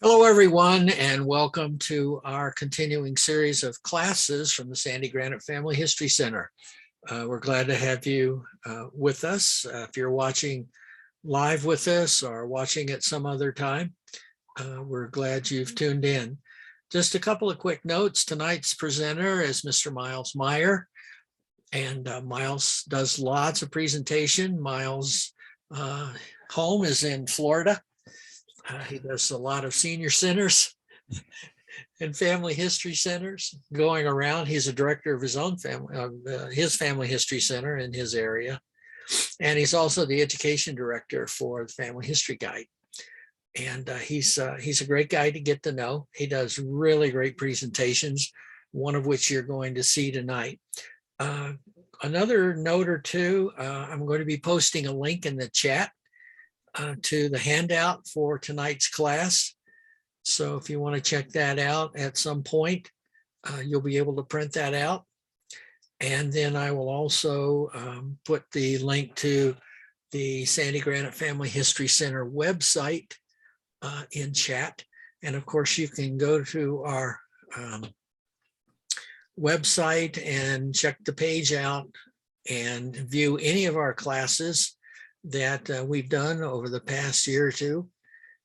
Hello, everyone, and welcome to our continuing series of classes from the Sandy Granite Family History Center. We're glad to have you with us. If you're watching live with us or watching at some other time, we're glad you've tuned in. Just a couple of quick notes. Tonight's presenter is Mr. Miles Meyer, and Miles does lots of presentation. Miles' home is in Florida. He does a lot of senior centers and family history centers going around. He's a director of his own family, his family history center in his area. And he's also the education director for the Family History Guide. And he's a great guy to get to know. He does really great presentations, one of which you're going to see tonight. Another note or two, I'm going to be posting a link in the chat to the handout for tonight's class. So if you want to check that out at some point, you'll be able to print that out. And then I will also put the link to the Sandy Granite Family History Center website in chat. And of course, you can go to our website and check the page out and view any of our classes that we've done over the past year or two,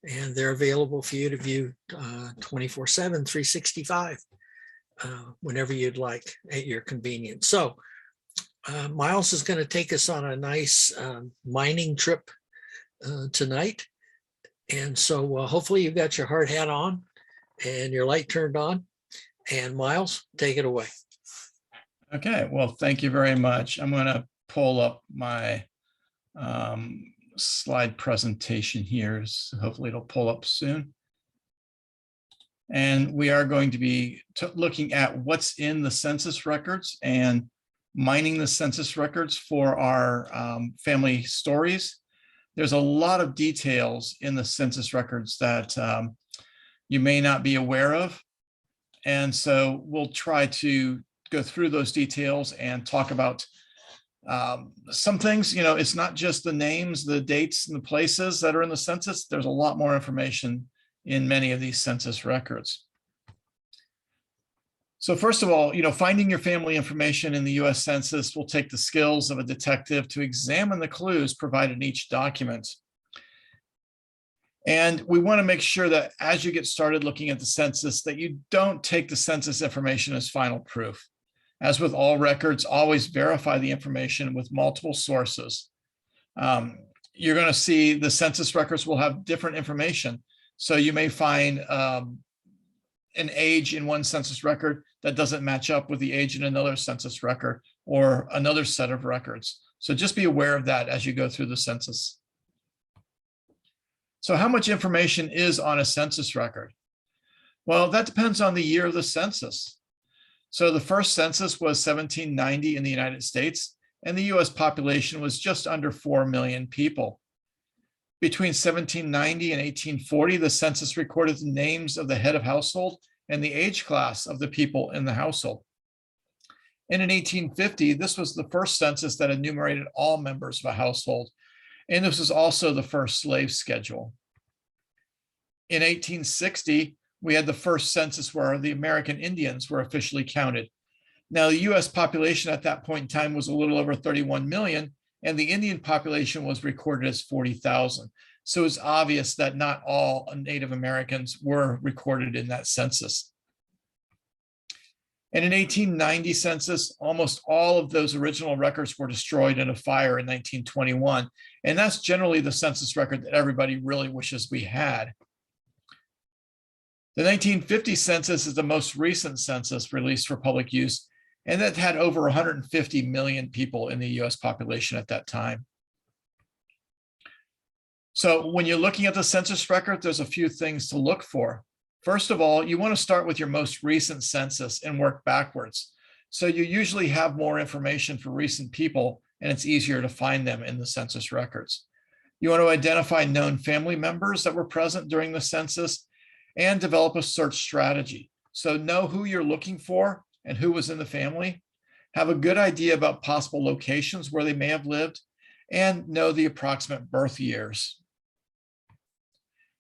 and they're available for you to view 24/7, 365, whenever you'd like at your convenience. So Miles is going to take us on a nice mining trip tonight. And so hopefully you've got your hard hat on and your light turned on. And Miles, take it away. Okay, well, thank you very much. I'm going to pull up my slide presentation here. So hopefully it'll pull up soon. And we are going to be looking at what's in the census records and mining the census records for our family stories. There's a lot of details in the census records that you may not be aware of. And so we'll try to go through those details and talk about some things. You know, it's not just the names, the dates, and the places that are in the census. There's a lot more information in many of these census records. So first of all, you know, finding your family information in the US Census will take the skills of a detective to examine the clues provided in each document. And we want to make sure that as you get started looking at the census, that you don't take the census information as final proof. As with all records, always verify the information with multiple sources. You're going to see the census records will have different information. So you may find an age in one census record that doesn't match up with the age in another census record or another set of records. So just be aware of that as you go through the census. So how much information is on a census record? Well, that depends on the year of the census. So the first census was 1790 in the United States, and the US population was just under 4 million people. Between 1790 and 1840, the census recorded the names of the head of household and the age class of the people in the household. And in 1850, this was the first census that enumerated all members of a household. And this was also the first slave schedule. In 1860, we had the first census where the American Indians were officially counted. Now, the US population at that point in time was a little over 31 million, and the Indian population was recorded as 40,000. So it's obvious that not all Native Americans were recorded in that census. And in 1890 census, almost all of those original records were destroyed in a fire in 1921. And that's generally the census record that everybody really wishes we had. The 1950 census is the most recent census released for public use, and that had over 150 million people in the US population at that time. So when you're looking at the census record, there's a few things to look for. First of all, you want to start with your most recent census and work backwards. So you usually have more information for recent people, and it's easier to find them in the census records. You want to identify known family members that were present during the census and develop a search strategy. So know who you're looking for and who was in the family. Have a good idea about possible locations where they may have lived, and know the approximate birth years.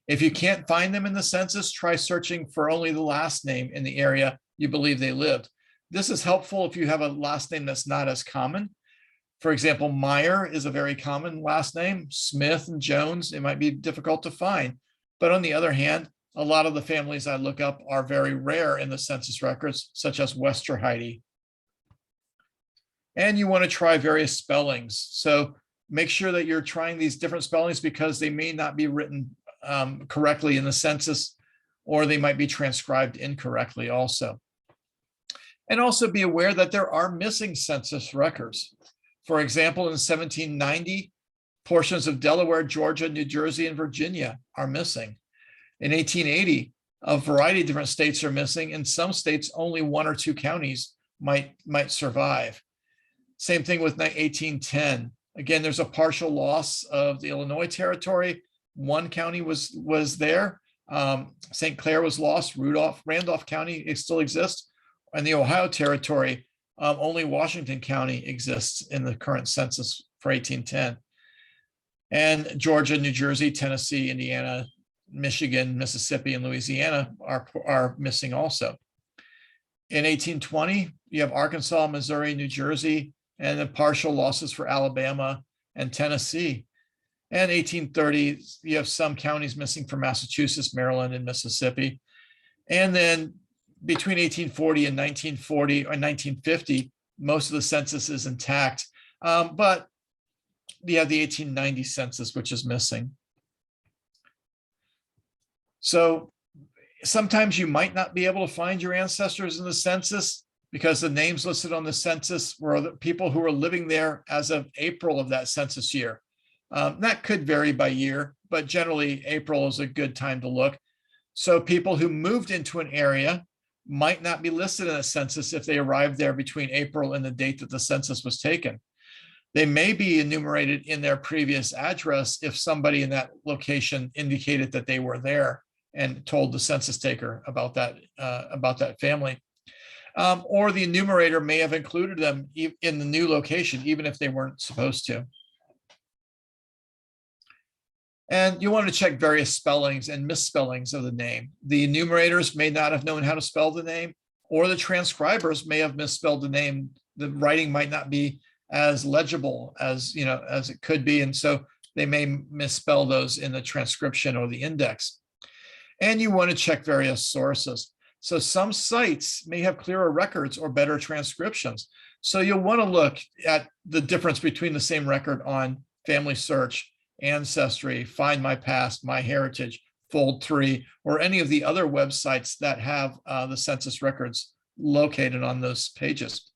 If you can't find them in the census, try searching for only the last name in the area you believe they lived. This is helpful if you have a last name that's not as common. For example, Meyer is a very common last name. Smith and Jones, it might be difficult to find. But on the other hand, a lot of the families I look up are very rare in the census records, such as Westerheide. And you want to try various spellings. So make sure that you're trying these different spellings because they may not be written correctly in the census, or they might be transcribed incorrectly also. And also be aware that there are missing census records. For example, in 1790, portions of Delaware, Georgia, New Jersey, and Virginia are missing. In 1880, a variety of different states are missing. In some states, only 1 or 2 counties might survive. Same thing with 1810. Again, there's a partial loss of the Illinois territory. 1 county was there. St. Clair was lost. Randolph County, it still exists. And the Ohio territory, only Washington County exists in the current census for 1810. And Georgia, New Jersey, Tennessee, Indiana, Michigan, Mississippi, and Louisiana are missing also. In 1820, you have Arkansas, Missouri, New Jersey, and then partial losses for Alabama and Tennessee. And 1830, you have some counties missing from Massachusetts, Maryland, and Mississippi. And then between 1840 and 1940 or 1950, most of the census is intact. But you have the 1890 census, which is missing. So sometimes you might not be able to find your ancestors in the census because the names listed on the census were the people who were living there as of April of that census year. That could vary by year, but generally April is a good time to look. So people who moved into an area might not be listed in a census if they arrived there between April and the date that the census was taken. They may be enumerated in their previous address if somebody in that location indicated that they were there and told the census taker about that family. Or the enumerator may have included them in the new location, even if they weren't supposed to. And you want to check various spellings and misspellings of the name. The enumerators may not have known how to spell the name, or the transcribers may have misspelled the name. The writing might not be as legible as it could be, and so they may misspell those in the transcription or the index. And you want to check various sources. So some sites may have clearer records or better transcriptions. So you'll want to look at the difference between the same record on Family Search, Ancestry, Find My Past, My Heritage, Fold3, or any of the other websites that have the census records located on those pages.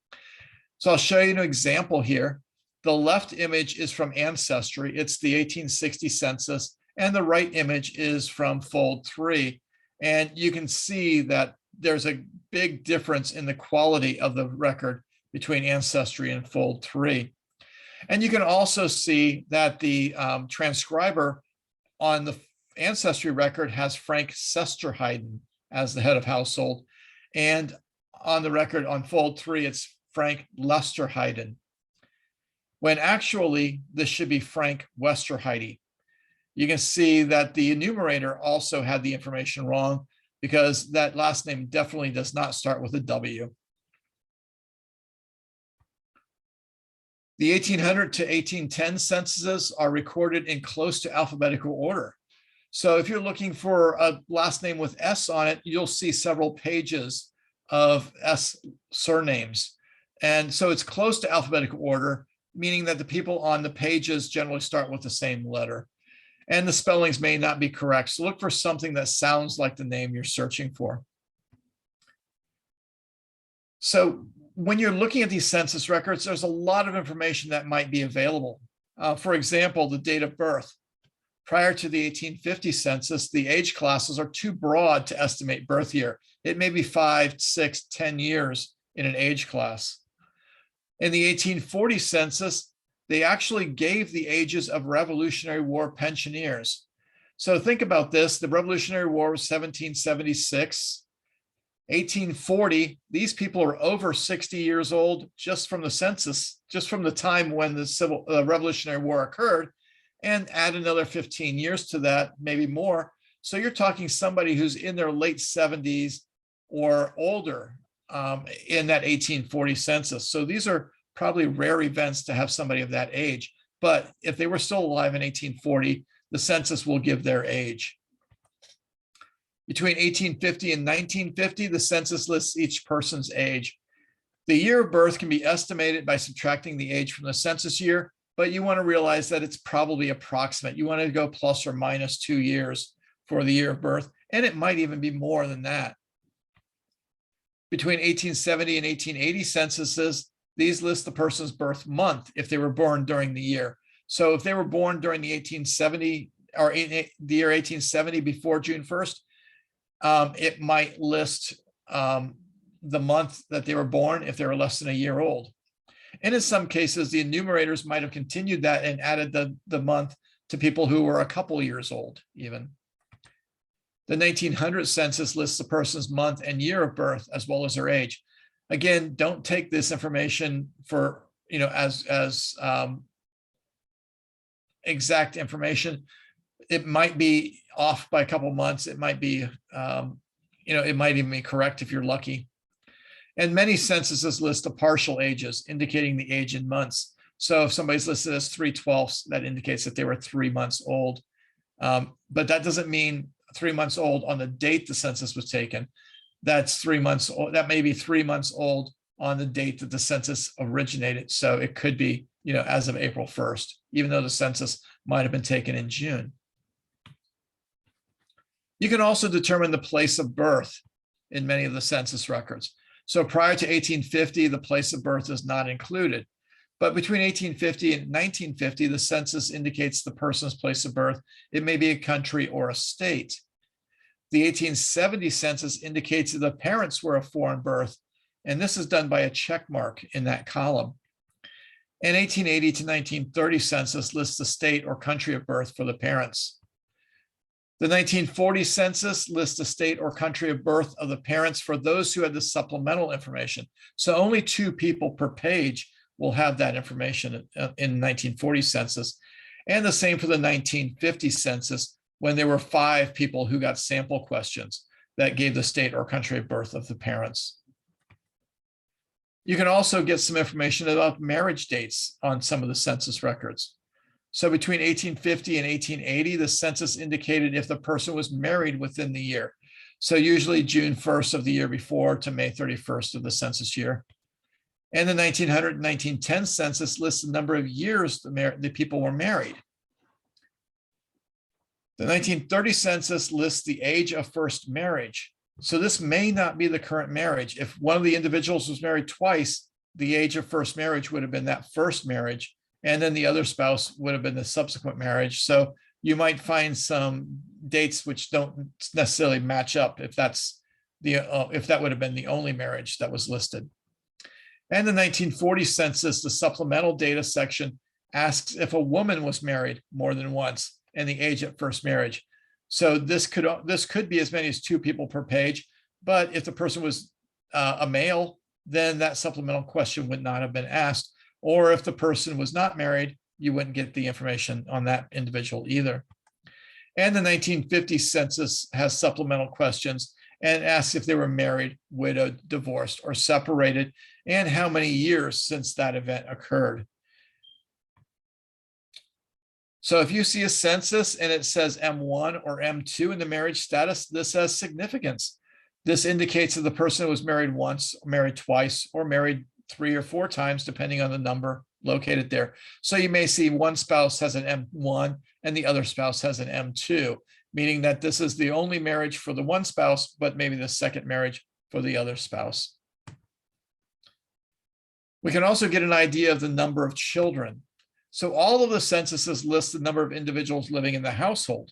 So I'll show you an example here. The left image is from Ancestry. It's the 1860 census, and the right image is from Fold3. And you can see that there's a big difference in the quality of the record between Ancestry and Fold3. And you can also see that the transcriber on the Ancestry record has Frank Sesterheiden as the head of household. And on the record on Fold3, it's Frank Lesterheiden, when actually this should be Frank Westerheide. You can see that the enumerator also had the information wrong because that last name definitely does not start with a W. The 1800 to 1810 censuses are recorded in close to alphabetical order. So if you're looking for a last name with S on it, you'll see several pages of S surnames. And so it's close to alphabetical order, meaning that the people on the pages generally start with the same letter. And the spellings may not be correct. So look for something that sounds like the name you're searching for. So when you're looking at these census records, there's a lot of information that might be available. For example, the date of birth. Prior to the 1850 census, the age classes are too broad to estimate birth year. It may be 5, 6, 10 years in an age class. In the 1840 census, they actually gave the ages of Revolutionary War pensioners. So think about this. The Revolutionary War was 1776. 1840, these people are over 60 years old just from the census, just from the time when the Revolutionary War occurred, and add another 15 years to that, maybe more. So you're talking somebody who's in their late 70s or older in that 1840 census. So these are probably rare events to have somebody of that age. But if they were still alive in 1840, the census will give their age. Between 1850 and 1950, the census lists each person's age. The year of birth can be estimated by subtracting the age from the census year, but you want to realize that it's probably approximate. You want to go plus or minus 2 years for the year of birth, and it might even be more than that. Between 1870 and 1880 censuses, these list the person's birth month if they were born during the year. So if they were born during the 1870 or the year 1870 before June 1st, it might list the month that they were born if they were less than a year old. And in some cases, the enumerators might have continued that and added the month to people who were a couple years old even. The 1900 census lists the person's month and year of birth as well as their age. Again, don't take this information for, as exact information. It might be off by a couple months. It might be, it might even be correct if you're lucky. And many censuses list the partial ages, indicating the age in months. So if somebody's listed as 3/12, that indicates that they were 3 months old. But that doesn't mean 3 months old on the date the census was taken. That's 3 months old. That may be 3 months old on the date that the census originated. So it could be, as of April 1st, even though the census might have been taken in June. You can also determine the place of birth in many of the census records. So prior to 1850, the place of birth is not included. But between 1850 and 1950, the census indicates the person's place of birth. It may be a country or a state. The 1870 census indicates that the parents were of foreign birth, and this is done by a check mark in that column. And 1880 to 1930 census lists the state or country of birth for the parents. The 1940 census lists the state or country of birth of the parents for those who had the supplemental information. So only 2 people per page will have that information in 1940 census. And the same for the 1950 census, when there were 5 people who got sample questions that gave the state or country of birth of the parents. You can also get some information about marriage dates on some of the census records. So between 1850 and 1880, the census indicated if the person was married within the year. So usually June 1st of the year before to May 31st of the census year. And the 1900 and 1910 census lists the number of years the people were married. The 1930 census lists the age of first marriage. So this may not be the current marriage. If one of the individuals was married twice, the age of first marriage would have been that first marriage, and then the other spouse would have been the subsequent marriage. So you might find some dates which don't necessarily match up if that's if that would have been the only marriage that was listed. And the 1940 census, the supplemental data section, asks if a woman was married more than once and the age at first marriage. So this could be as many as 2 people per page, but if the person was a male, then that supplemental question would not have been asked. Or if the person was not married, you wouldn't get the information on that individual either. And the 1950 census has supplemental questions and asks if they were married, widowed, divorced, or separated, and how many years since that event occurred. So if you see a census and it says M1 or M2 in the marriage status, this has significance. This indicates that the person was married once, married twice, or married 3 or 4 times, depending on the number located there. So you may see one spouse has an M1 and the other spouse has an M2, meaning that this is the only marriage for the one spouse, but maybe the second marriage for the other spouse. We can also get an idea of the number of children. So all of the censuses list the number of individuals living in the household,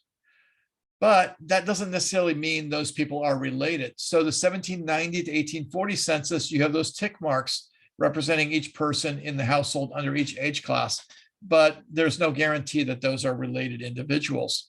but that doesn't necessarily mean those people are related. So the 1790 to 1840 census, you have those tick marks representing each person in the household under each age class, but there's no guarantee that those are related individuals.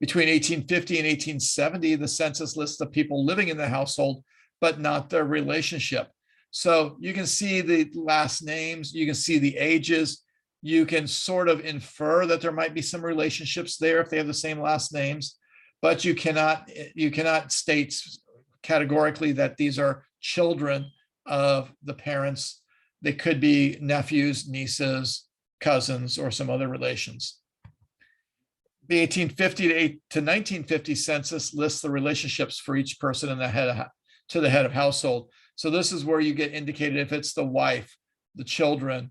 Between 1850 and 1870, the census lists the people living in the household, but not their relationship. So you can see the last names, you can see the ages, you can sort of infer that there might be some relationships there if they have the same last names, but you cannot state categorically that these are children of the parents. They could be nephews, nieces, cousins, or some other relations. The 1850 to 1950 census lists the relationships for each person in the head of household. So this is where you get indicated if it's the wife, the children,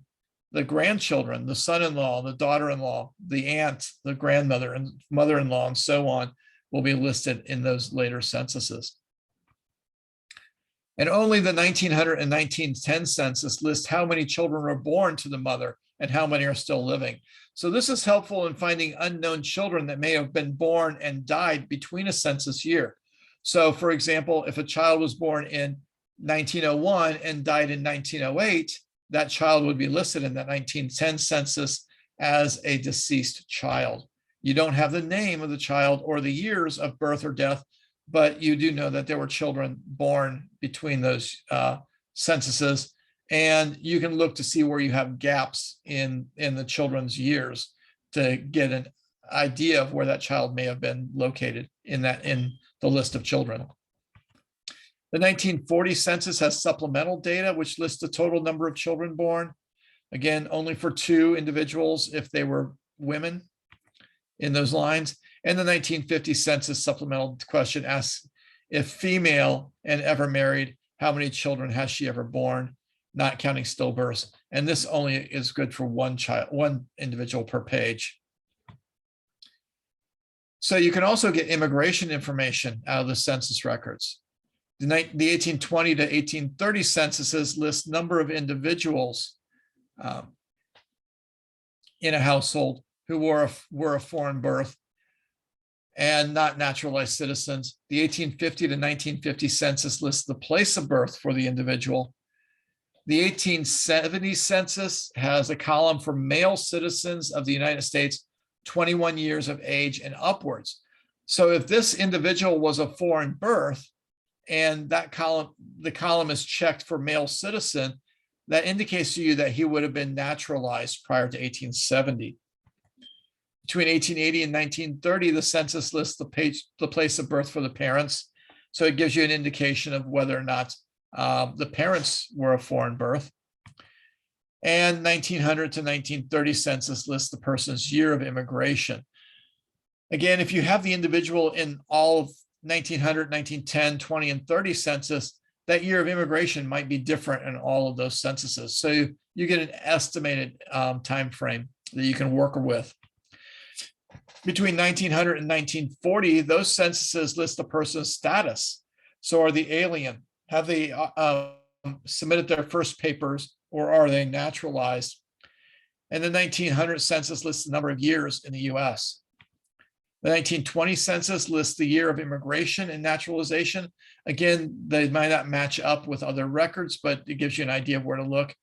the grandchildren, the son-in-law, the daughter-in-law, the aunt, the grandmother, and mother-in-law, and so on, will be listed in those later censuses. And only the 1900 and 1910 census lists how many children were born to the mother and how many are still living. So this is helpful in finding unknown children that may have been born and died between a census year. So for example, if a child was born in 1901 and died in 1908, that child would be listed in the 1910 census as a deceased child. You don't have the name of the child or the years of birth or death, but you do know that there were children born between those censuses. And you can look to see where you have gaps in the children's years to get an idea of where that child may have been located in the list of children. The 1940 census has supplemental data, which lists the total number of children born. Again, only for 2 individuals if they were women in those lines. And the 1950 census supplemental question asks if female and ever married, how many children has she ever born, not counting stillbirths. And this only is good for one individual per page. So you can also get immigration information out of the census records. The 1820 to 1830 censuses list number of individuals in a household who were of foreign birth and not naturalized citizens. The 1850 to 1950 census lists the place of birth for the individual. The 1870 census has a column for male citizens of the United States, 21 years of age and upwards. So if this individual was of foreign birth and the column is checked for male citizen, that indicates to you that he would have been naturalized prior to 1870. Between 1880 and 1930, the census lists the place of birth for the parents. So it gives you an indication of whether or not the parents were of foreign birth. And 1900 to 1930 census lists the person's year of immigration. Again, if you have the individual in all of 1900, 1910, 20, and 30 census, that year of immigration might be different in all of those censuses. So you get an estimated time frame that you can work with. Between 1900 and 1940, those censuses list the person's status. So are the alien? Have they submitted their first papers, or are they naturalized? And the 1900 census lists the number of years in the US. The 1920 census lists the year of immigration and naturalization. Again, they might not match up with other records, but it gives you an idea of where to look.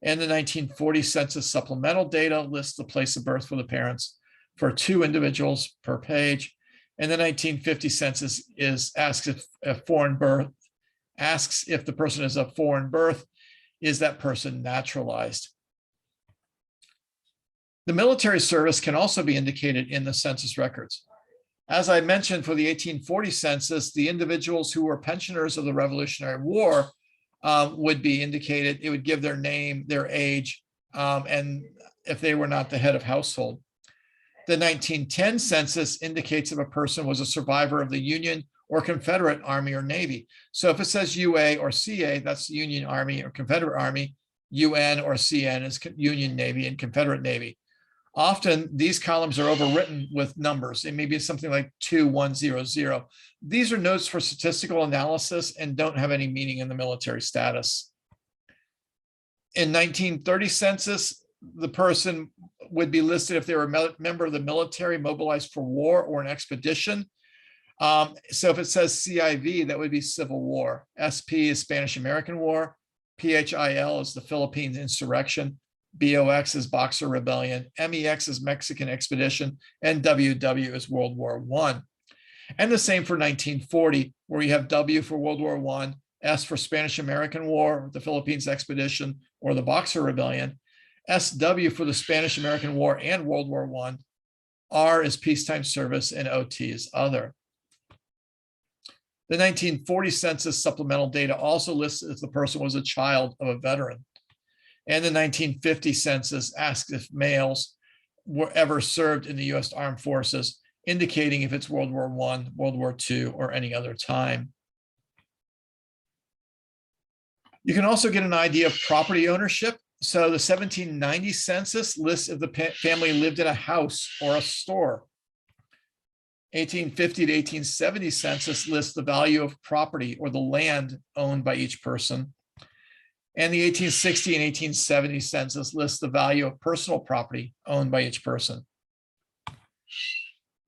And the 1940 census supplemental data lists the place of birth for the parents for 2 individuals per page. And the 1950 census asks if the person is of foreign birth, is that person naturalized? The military service can also be indicated in the census records. As I mentioned, for the 1840 census, the individuals who were pensioners of the Revolutionary War would be indicated. It would give their name, their age, and if they were not the head of household. The 1910 census indicates if a person was a survivor of the Union or Confederate Army or Navy. So if it says UA or CA, that's the Union Army or Confederate Army. UN or CN is Union Navy and Confederate Navy. Often these columns are overwritten with numbers. It may be something like 2100. These are notes for statistical analysis and don't have any meaning in the military status. In 1930 census, the person would be listed if they were a member of the military mobilized for war or an expedition. So if it says CIV, that would be Civil War. SP is Spanish-American War. PHIL is the Philippines Insurrection. BOX is Boxer Rebellion. MEX is Mexican Expedition. And WW is World War I. And the same for 1940, where you have W for World War I, S for Spanish-American War, the Philippines Expedition, or the Boxer Rebellion. SW for the Spanish-American War and World War I. R is peacetime service, and OT is other. The 1940 census supplemental data also lists if the person was a child of a veteran. And the 1950 census asks if males were ever served in the US Armed Forces, indicating if it's World War I, World War II, or any other time. You can also get an idea of property ownership. So the 1790 census lists if the family lived in a house or a store. 1850 to 1870 census lists the value of property or the land owned by each person. And the 1860 and 1870 census lists the value of personal property owned by each person.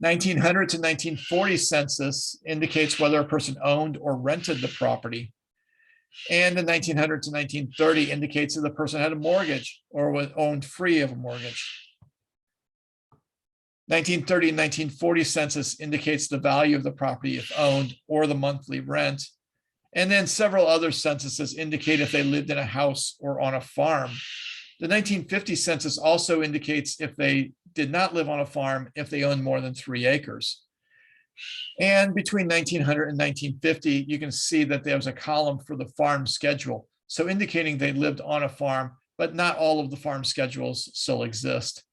1900 to 1940 census indicates whether a person owned or rented the property. And the 1900 to 1930 indicates if the person had a mortgage or was owned free of a mortgage. 1930 and 1940 census indicates the value of the property if owned or the monthly rent. And then several other censuses indicate if they lived in a house or on a farm. The 1950 census also indicates if they did not live on a farm, if they owned more than 3 acres. And between 1900 and 1950, you can see that there was a column for the farm schedule. So indicating they lived on a farm, but not all of the farm schedules still exist.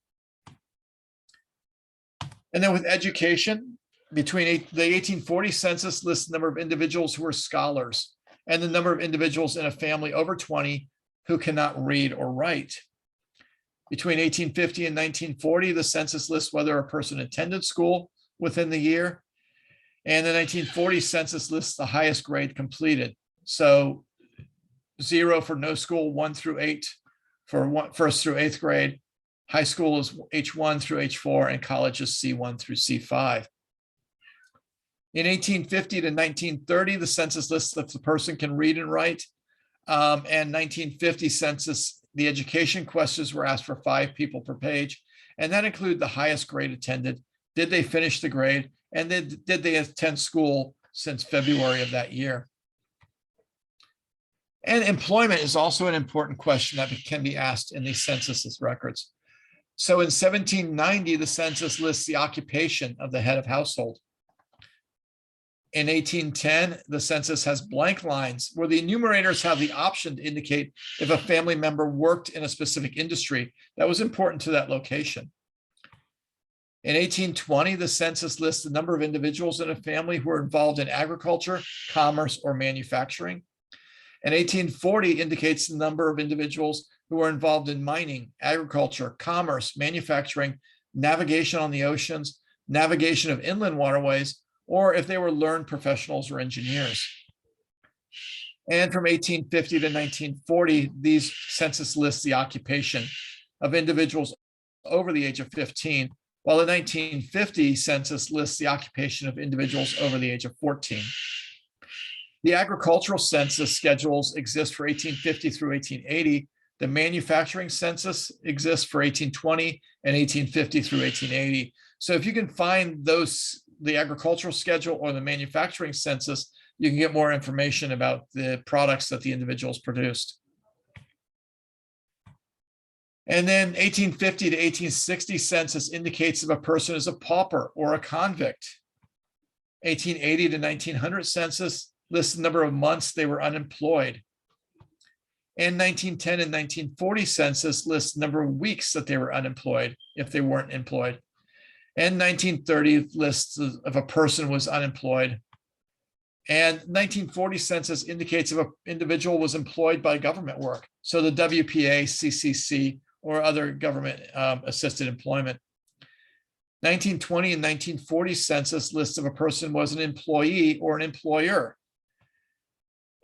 And then with education, between the 1840 census lists the number of individuals who are scholars and the number of individuals in a family over 20 who cannot read or write. Between 1850 and 1940, the census lists whether a person attended school within the year. And the 1940 census lists the highest grade completed. So 0 for no school, 1 through 8 for first through 8th grade. High school is H1 through H4, and college is C1 through C5. In 1850 to 1930, the census lists if the person can read and write. And 1950 census, the education questions were asked for 5 people per page, and that include the highest grade attended. Did they finish the grade? And did they attend school since February of that year? And employment is also an important question that can be asked in these census records. So in 1790, the census lists the occupation of the head of household. In 1810, the census has blank lines where the enumerators have the option to indicate if a family member worked in a specific industry that was important to that location. In 1820, the census lists the number of individuals in a family who are involved in agriculture, commerce, or manufacturing. And 1840 indicates the number of individuals who are involved in mining, agriculture, commerce, manufacturing, navigation on the oceans, navigation of inland waterways, or if they were learned professionals or engineers. And from 1850 to 1940, these census lists the occupation of individuals over the age of 15, while the 1950 census lists the occupation of individuals over the age of 14. The agricultural census schedules exist for 1850 through 1880. The manufacturing census exists for 1820 and 1850 through 1880. So if you can find those, the agricultural schedule or the manufacturing census, you can get more information about the products that the individuals produced. And then 1850 to 1860 census indicates if a person is a pauper or a convict. 1880 to 1900 census lists the number of months they were unemployed. And 1910 and 1940 census lists the number of weeks that they were unemployed if they weren't employed. And 1930 lists if a person was unemployed. And 1940 census indicates if an individual was employed by government work. So the WPA, CCC, or other government assisted employment. 1920 and 1940 census lists if a person was an employee or an employer.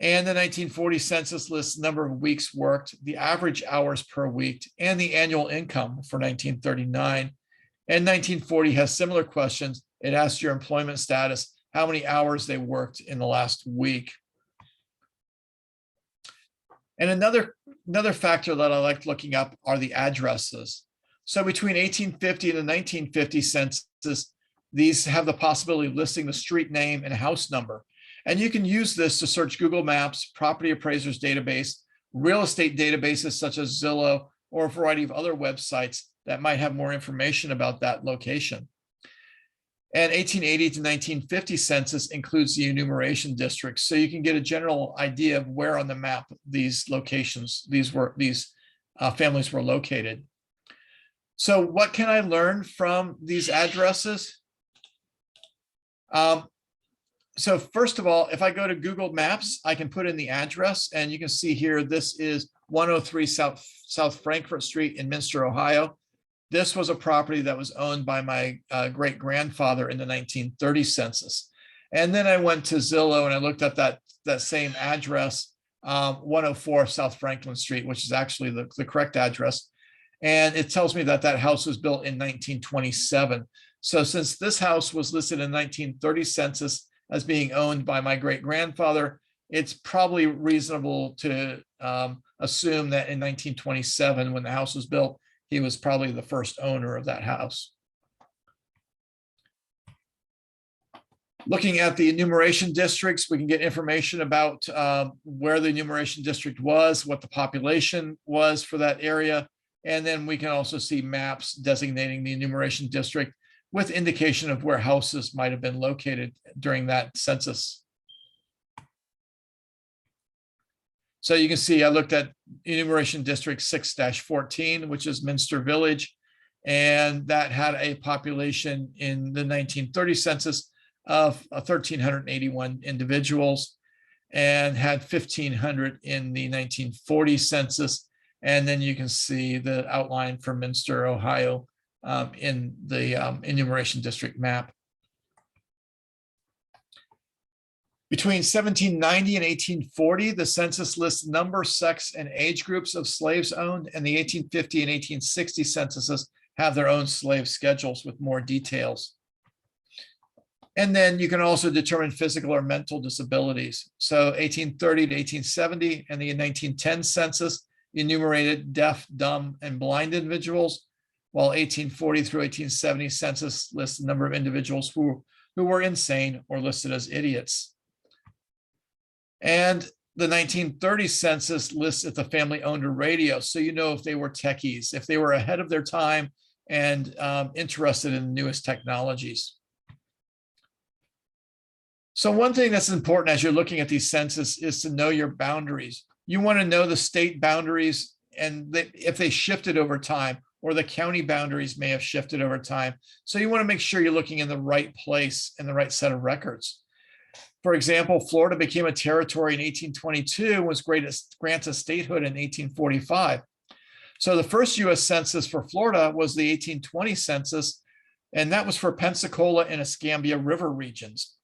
And the 1940 census lists the number of weeks worked, the average hours per week, and the annual income for 1939. And 1940 has similar questions. It asks your employment status, how many hours they worked in the last week. And another factor that I like looking up are the addresses. So between 1850 and the 1950 census, these have the possibility of listing the street name and house number. And you can use this to search Google Maps, property appraisers database, real estate databases such as Zillow, or a variety of other websites that might have more information about that location. And 1880 to 1950 census includes the enumeration districts. So you can get a general idea of where on the map these locations, these families were located. So what can I learn from these addresses? So first of all, if I go to Google Maps, I can put in the address, and you can see here, this is 103 South Frankfort Street in Minster, Ohio. This was a property that was owned by my great-grandfather in the 1930 census. And then I went to Zillow and I looked at that same address, 104 South Franklin Street, which is actually the correct address. And it tells me that that house was built in 1927. So since this house was listed in 1930 census as being owned by my great-grandfather, it's probably reasonable to assume that in 1927, when the house was built, he was probably the first owner of that house. Looking at the enumeration districts, we can get information about where the enumeration district was, what the population was for that area. And then we can also see maps designating the enumeration district with indication of where houses might have been located during that census. So you can see I looked at enumeration district 6-14, which is Minster Village, and that had a population in the 1930 census of 1,381 individuals and had 1,500 in the 1940 census. And then you can see the outline for Minster, Ohio in the enumeration district map. Between 1790 and 1840, the census lists number, sex, and age groups of slaves owned, and the 1850 and 1860 censuses have their own slave schedules with more details. And then you can also determine physical or mental disabilities. So 1830 to 1870 and the 1910 census enumerated deaf, dumb, and blind individuals, while 1840 through 1870 census lists the number of individuals who were insane or listed as idiots. And the 1930 census lists if the family owned a radio, so you know if they were techies, if they were ahead of their time and interested in the newest technologies. So one thing that's important as you're looking at these census is to know your boundaries. You want to know the state boundaries and if they shifted over time, or the county boundaries may have shifted over time. So you want to make sure you're looking in the right place and the right set of records. For example, Florida became a territory in 1822 and was granted statehood in 1845. So the first US Census for Florida was the 1820 census, and that was for Pensacola and Escambia River regions.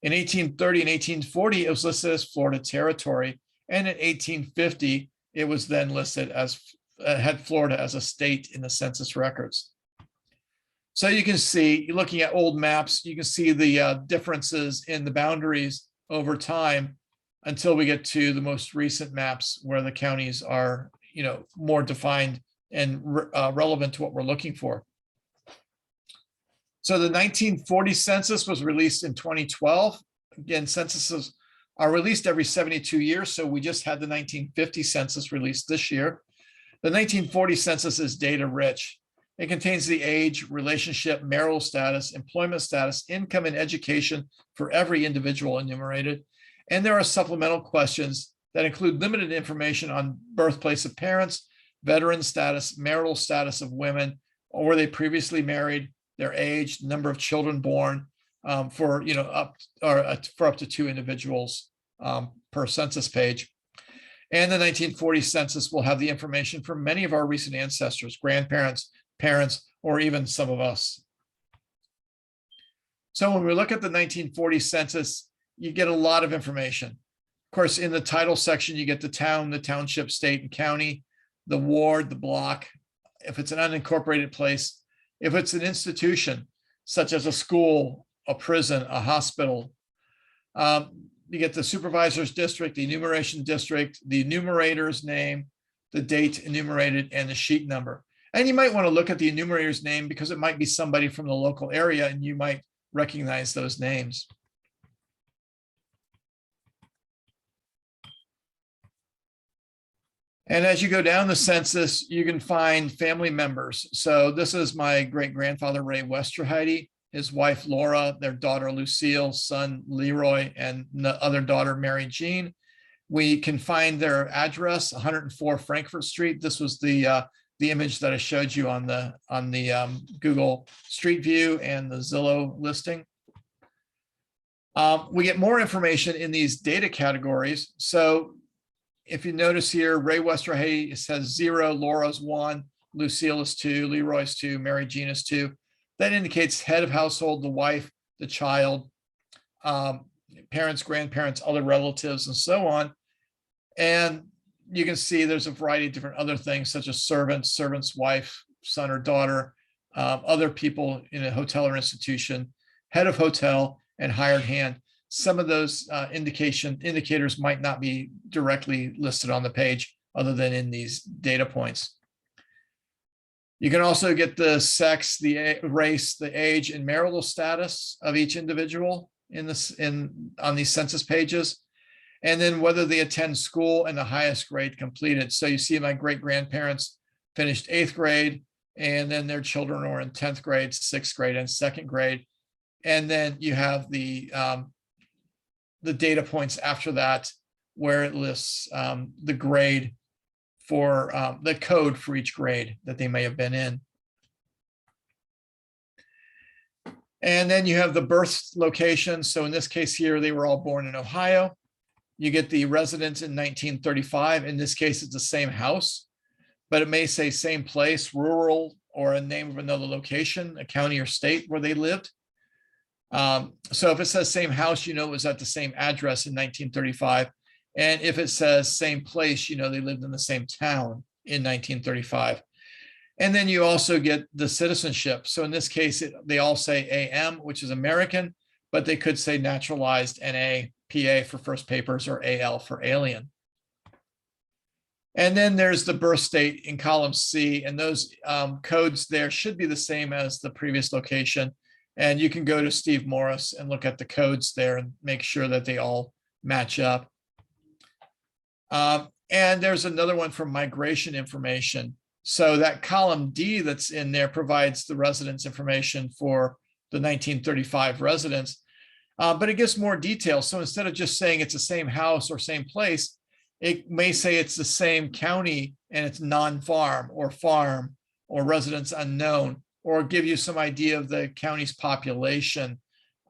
In 1830 and 1840, it was listed as Florida Territory, and in 1850, it was then listed as had Florida as a state in the census records. So you can see, looking at old maps, you can see the differences in the boundaries over time until we get to the most recent maps where the counties are, more defined and relevant to what we're looking for. So the 1940 census was released in 2012. Again, censuses are released every 72 years. So we just had the 1950 census released this year. The 1940 census is data rich. It contains the age, relationship, marital status, employment status, income, and education for every individual enumerated. And there are supplemental questions that include limited information on birthplace of parents, veteran status, marital status of women, or were they previously married, their age, number of children born, for up to 2 individuals per census page. And the 1940 census will have the information from many of our recent ancestors, grandparents, parents, or even some of us. So when we look at the 1940 census, you get a lot of information. Of course, in the title section, you get the town, the township, state, and county, the ward, the block, if it's an unincorporated place, if it's an institution, such as a school, a prison, a hospital. You get the supervisor's district, the enumeration district, the enumerator's name, the date enumerated, and the sheet number. And you might want to look at the enumerator's name because it might be somebody from the local area and you might recognize those names. And as you go down the census, you can find family members. So this is my great-grandfather, Ray Westerheide. his wife Laura, their daughter Lucille, son Leroy, and the other daughter Mary Jean. We can find their address, 104 Frankfurt Street. This was the image that I showed you on the Google Street View and the Zillow listing. We get more information in these data categories. So if you notice here, Ray Westerhay says 0, Laura's 1, Lucille is 2, Leroy's 2, Mary Jean is 2. That indicates head of household, the wife, the child, parents, grandparents, other relatives, and so on. And you can see there's a variety of different other things, such as servants, servant's wife, son or daughter, other people in a hotel or institution, head of hotel, and hired hand. Some of those indicators might not be directly listed on the page other than in these data points. You can also get the sex, the race, the age, and marital status of each individual on these census pages, and then whether they attend school and the highest grade completed. So you see my great-grandparents finished 8th grade, and then their children are in 10th grade, 6th grade, and 2nd grade. And then you have the data points after that, where it lists the grade for the code for each grade that they may have been in. And then you have the birth location. So in this case here, they were all born in Ohio. You get the residence in 1935. In this case, it's the same house, but it may say same place, rural, or a name of another location, a county or state where they lived. So if it says same house, you know it was at the same address in 1935. And if it says same place, you know they lived in the same town in 1935. And then you also get the citizenship. So in this case, they all say AM, which is American, but they could say naturalized, NA, PA for first papers, or AL for alien. And then there's the birth state in column C, and those codes there should be the same as the previous location. And you can go to Steve Morris and look at the codes there and make sure that they all match up. And there's another one for migration information. So that column D that's in there provides the residence information for the 1935 residents, but it gives more detail. So instead of just saying it's the same house or same place, it may say it's the same county and it's non-farm or residence unknown, or give you some idea of the county's population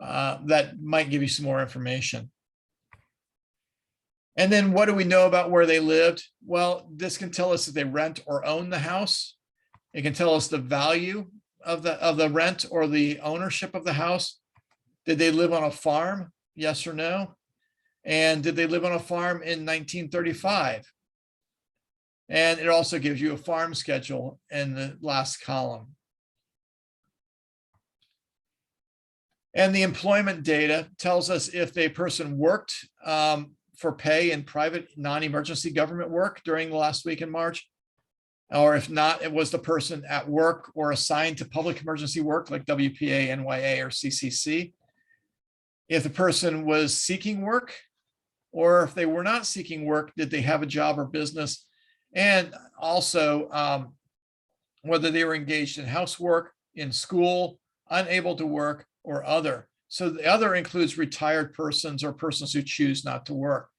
that might give you some more information. And then what do we know about where they lived? Well, this can tell us if they rent or own the house. It can tell us the value of the rent or the ownership of the house. Did they live on a farm? Yes or no? And did they live on a farm in 1935? And it also gives you a farm schedule in the last column. And the employment data tells us if a person worked for pay in private non-emergency government work during the last week in March, or if not, it was the person at work or assigned to public emergency work like WPA, NYA, or CCC. If the person was seeking work, or if they were not seeking work, did they have a job or business? And also whether they were engaged in housework, in school, unable to work, or other. So the other includes retired persons or persons who choose not to work.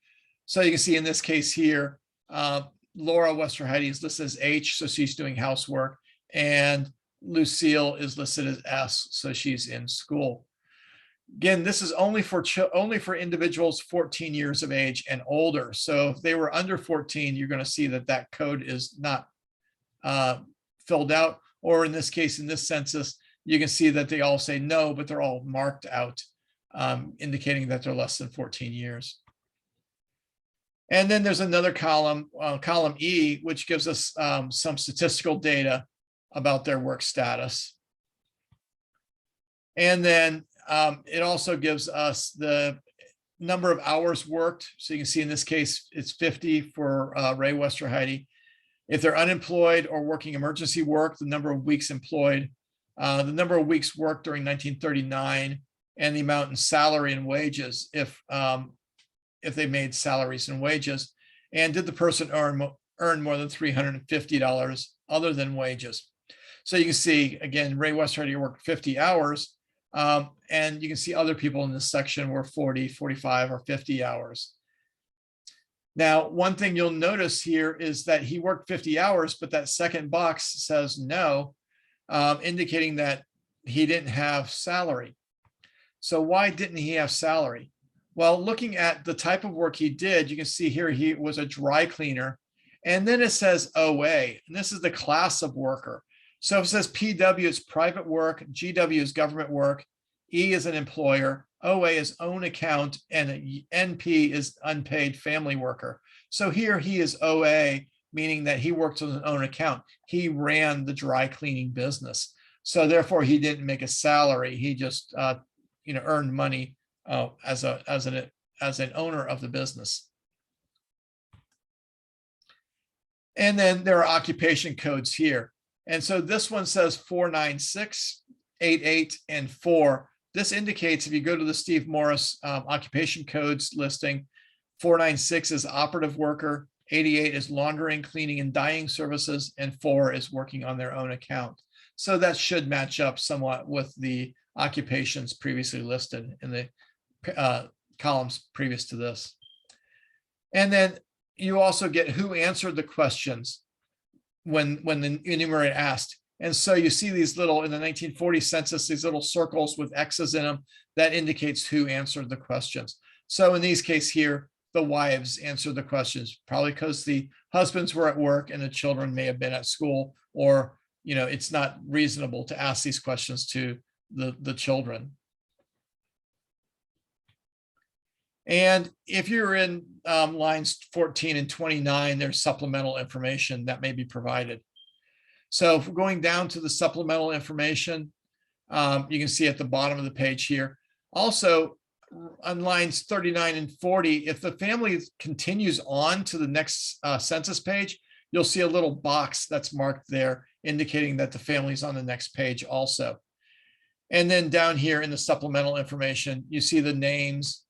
So you can see in this case here, Laura Westerheide is listed as H, so she's doing housework, and Lucille is listed as S, so she's in school. Again, this is only for individuals 14 years of age and older. So if they were under 14, you're going to see that that code is not filled out, or in this case, in this census, you can see that they all say no, but they're all marked out, indicating that they're less than 14 years. And then there's another column, column E, which gives us some statistical data about their work status. And then it also gives us the number of hours worked. So you can see in this case, it's 50 for Ray Westerheide. If they're unemployed or working emergency work, the number of weeks employed, the number of weeks worked during 1939, and the amount in salary and wages if they made salaries and wages, and did the person earn more than $350 other than wages. So you can see, again, Ray Westerheide worked 50 hours, And you can see other people in this section were 40, 45, or 50 hours. Now, one thing you'll notice here is that he worked 50 hours, but that second box says no, indicating that he didn't have salary. So why didn't he have salary? Well, looking at the type of work he did, you can see here he was a dry cleaner. And then it says OA, and this is the class of worker. So if it says PW is private work, GW is government work, E is an employer, OA is own account, and NP is unpaid family worker. So here he is OA, meaning that he worked on his own account. He ran the dry cleaning business. So therefore he didn't make a salary. He just earned money as an owner of the business. And then there are occupation codes here. And so this one says 496, 88, and 4. This indicates if you go to the Steve Morris occupation codes listing, 496 is operative worker, 88 is laundering, cleaning, and dyeing services, and 4 is working on their own account. So that should match up somewhat with the occupations previously listed in the columns previous to this. And then you also get who answered the questions when the enumerator asked. And so you see these little, in the 1940 census, these little circles with X's in them, that indicates who answered the questions. So in these cases here, the wives answered the questions, probably because the husbands were at work and the children may have been at school, or it's not reasonable to ask these questions to the children. And if you're in lines 14 and 29, there's supplemental information that may be provided. So if we're going down to the supplemental information, you can see at the bottom of the page here. Also, on lines 39 and 40, if the family continues on to the next census page, you'll see a little box that's marked there indicating that the family's on the next page also. And then down here in the supplemental information, you see the names,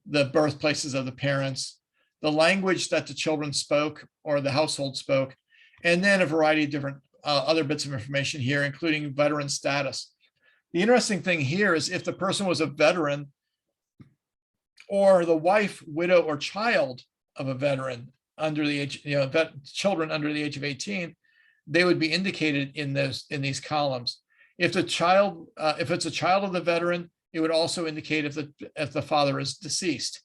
the birthplaces of the parents, the language that the children spoke or the household spoke, and then a variety of different other bits of information here, including veteran status. The interesting thing here is if the person was a veteran or the wife, widow, or child of a veteran under the age, children under the age of 18, they would be indicated in these columns. If it's a child of the veteran, it would also indicate if the father is deceased.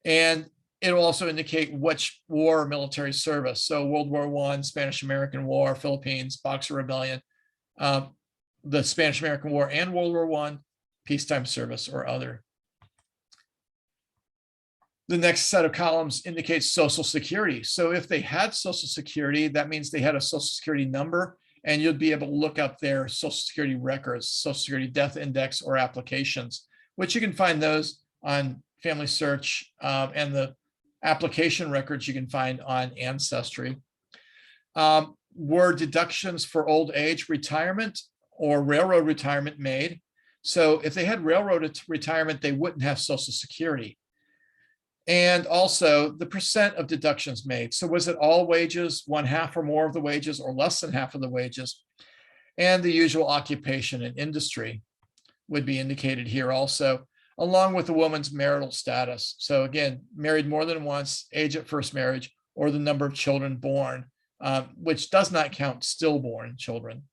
And it will also indicate which war or military service. So World War I, Spanish-American War, Philippines, Boxer Rebellion, the Spanish-American War and World War I, peacetime service or other. The next set of columns indicates Social Security. So if they had Social Security, that means they had a Social Security number, and you'll be able to look up their Social Security records, Social Security Death Index or applications, which you can find those on Family Search, and the application records you can find on Ancestry. Were deductions for old age retirement or railroad retirement made? So if they had railroad retirement, they wouldn't have Social Security. And also the percent of deductions made. So was it all wages, 1/2 or more of the wages, or less than half of the wages? And the usual occupation and industry would be indicated here also, along with the woman's marital status. So again, married more than once, age at first marriage, or the number of children born, which does not count stillborn children.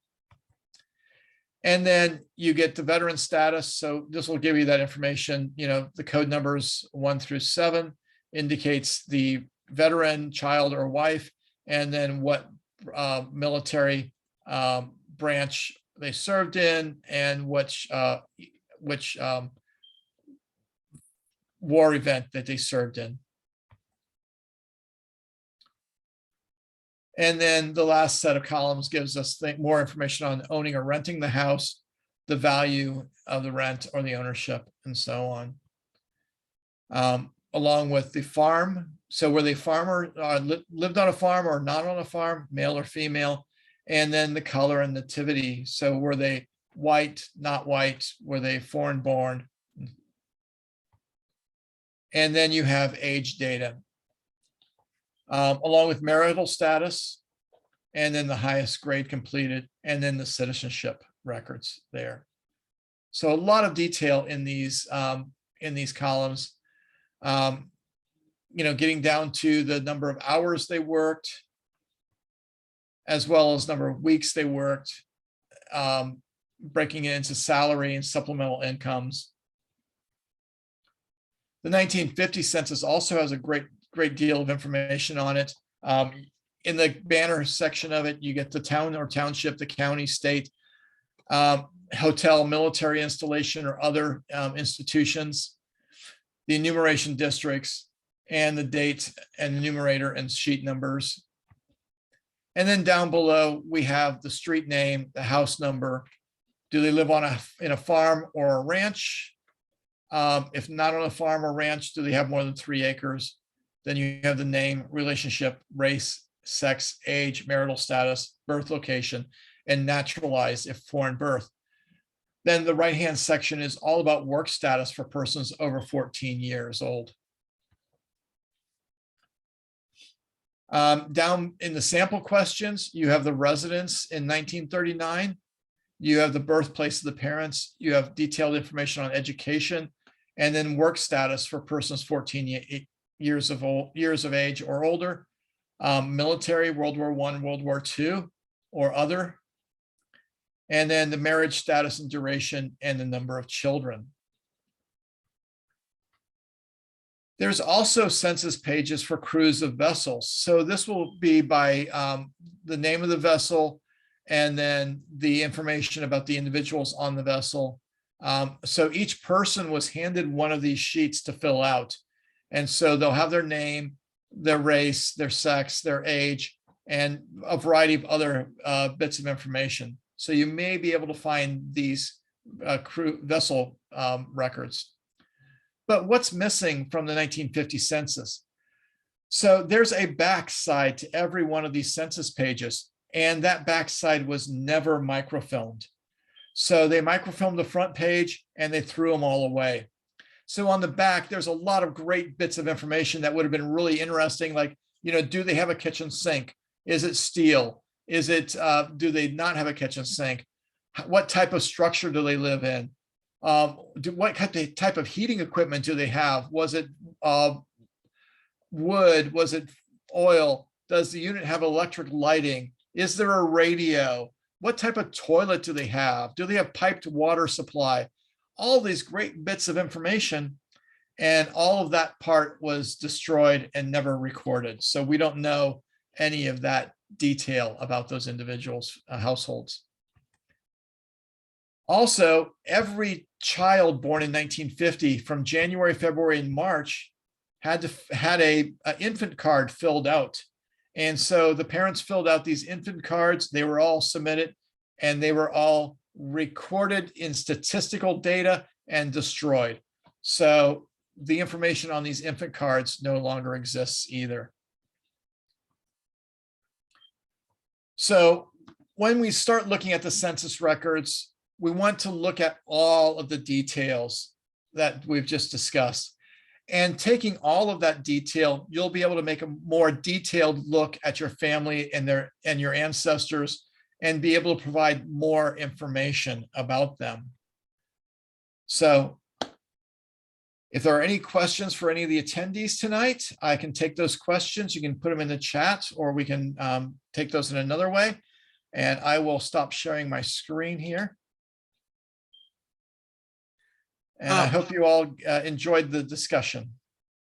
And then you get the veteran status. So this will give you that information. The code numbers 1 through 7 indicates the veteran, child, or wife, and then what military branch they served in, and which war event that they served in. And then the last set of columns gives us more information on owning or renting the house, the value of the rent or the ownership, and so on. Along with the farm. So were they farmer, lived on a farm or not on a farm, male or female, and then the color and nativity. So were they white, not white? Were they foreign born? And then you have age data. Along with marital status, and then the highest grade completed, and then the citizenship records there. So a lot of detail in these columns. Getting down to the number of hours they worked, as well as number of weeks they worked, breaking it into salary and supplemental incomes. The 1950 census also has a great deal of information on it. In the banner section of it, you get the town or township, the county, state, hotel, military installation, or other institutions, the enumeration districts, and the date and the numerator and sheet numbers. And then down below, we have the street name, the house number. Do they live in a farm or a ranch? If not on a farm or ranch, do they have more than 3 acres? Then you have the name, relationship, race, sex, age, marital status, birth location, and naturalized if foreign birth. Then the right-hand section is all about work status for persons over 14 years old. Down in the sample questions, you have the residence in 1939. You have the birthplace of the parents. You have detailed information on education, and then work status for persons 14 years of age or older. Military, World War I, World War II, or other. And then the marriage status and duration and the number of children. There's also census pages for crews of vessels. So this will be by the name of the vessel and then the information about the individuals on the vessel. So each person was handed one of these sheets to fill out. And so they'll have their name, their race, their sex, their age, and a variety of other bits of information. So you may be able to find these crew vessel records. But what's missing from the 1950 census? So there's a backside to every one of these census pages, and that backside was never microfilmed. So they microfilmed the front page and they threw them all away. So on the back, there's a lot of great bits of information that would have been really interesting, like, do they have a kitchen sink? Is it steel? Is it, do they not have a kitchen sink? What type of structure do they live in? What type of heating equipment do they have? Was it wood? Was it oil? Does the unit have electric lighting? Is there a radio? What type of toilet do they have? Do they have piped water supply? All these great bits of information, and all of that part was destroyed and never recorded. So we don't know any of that detail about those individuals' households. Also, every child born in 1950 from January, February, and March had a infant card filled out. And so the parents filled out these infant cards. They were all submitted, and they were all recorded in statistical data and destroyed. So the information on these infant cards no longer exists either. So when we start looking at the census records, we want to look at all of the details that we've just discussed. And taking all of that detail, you'll be able to make a more detailed look at your family and your ancestors, and be able to provide more information about them. So if there are any questions for any of the attendees tonight, I can take those questions. You can put them in the chat, or we can take those in another way. And I will stop sharing my screen here. And I hope you all enjoyed the discussion.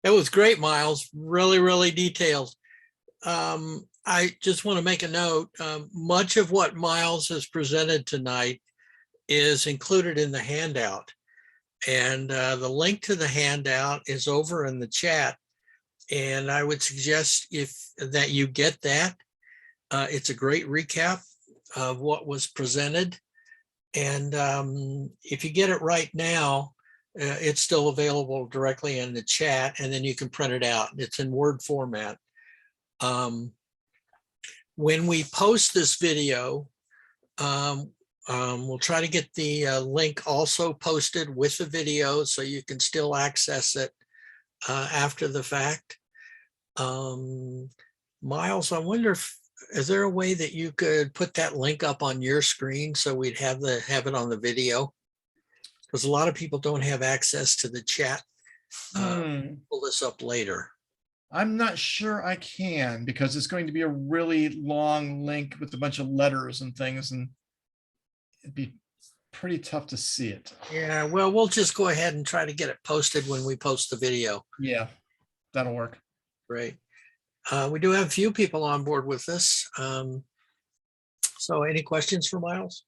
It was great, Miles. Really, really detailed. I just want to make a note. Much of what Miles has presented tonight is included in the handout. And the link to the handout is over in the chat. And I would suggest that you get that. It's a great recap of what was presented. And if you get it right now, it's still available directly in the chat, and then you can print it out. It's in Word format. When we post this video, we'll try to get the link also posted with the video so you can still access it after the fact. Miles, I wonder is there a way that you could put that link up on your screen so we'd have it on the video? because a lot of people don't have access to the chat. Hmm. Pull this up later. I'm not sure I can, because it's going to be a really long link with a bunch of letters and things, and it'd be pretty tough to see it. Yeah, well, we'll just go ahead and try to get it posted when we post the video. Yeah, that'll work. Great. We do have a few people on board with this. So any questions for Miles?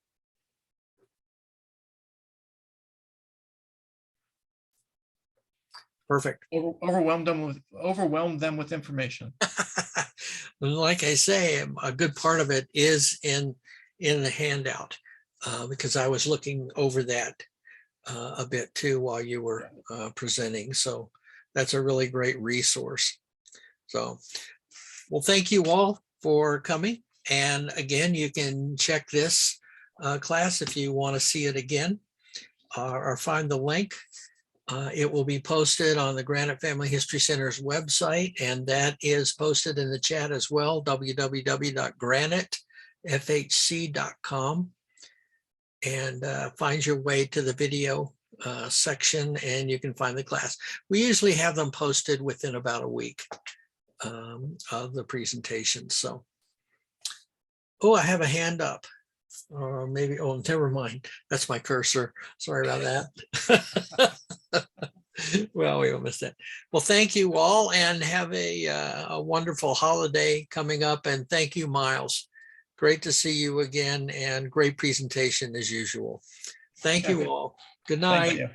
Perfect. Overwhelm them with information. Like I say, a good part of it is in the handout, because I was looking over that a bit too while you were presenting. So that's a really great resource. So, well, thank you all for coming. And again, you can check this class if you want to see it again, or find the link. It will be posted on the Granite Family History Center's website, and that is posted in the chat as well, www.granitefhc.com, and find your way to the video section, and you can find the class. We usually have them posted within about a week of the presentation. So, oh, I have a hand up. Or maybe, oh, never mind. That's my cursor. Sorry about that. Well, we almost did. Well, thank you all, and have a wonderful holiday coming up. And thank you, Miles. Great to see you again, and great presentation as usual. Thank you all. Good night. Thank you.